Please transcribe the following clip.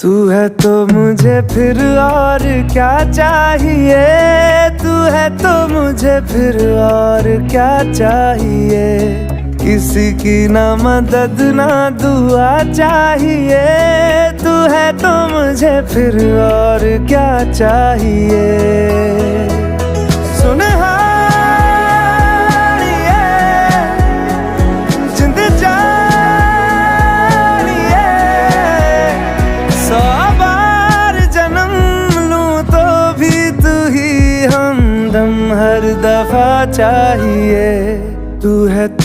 तू है तो मुझे फिर और क्या चाहिए, तू है तो मुझे फिर और क्या चाहिए। किसी की ना मदद ना दुआ चाहिए, तू है तो मुझे फिर और क्या चाहिए। सुन हर दफा चाहिए, तू है तो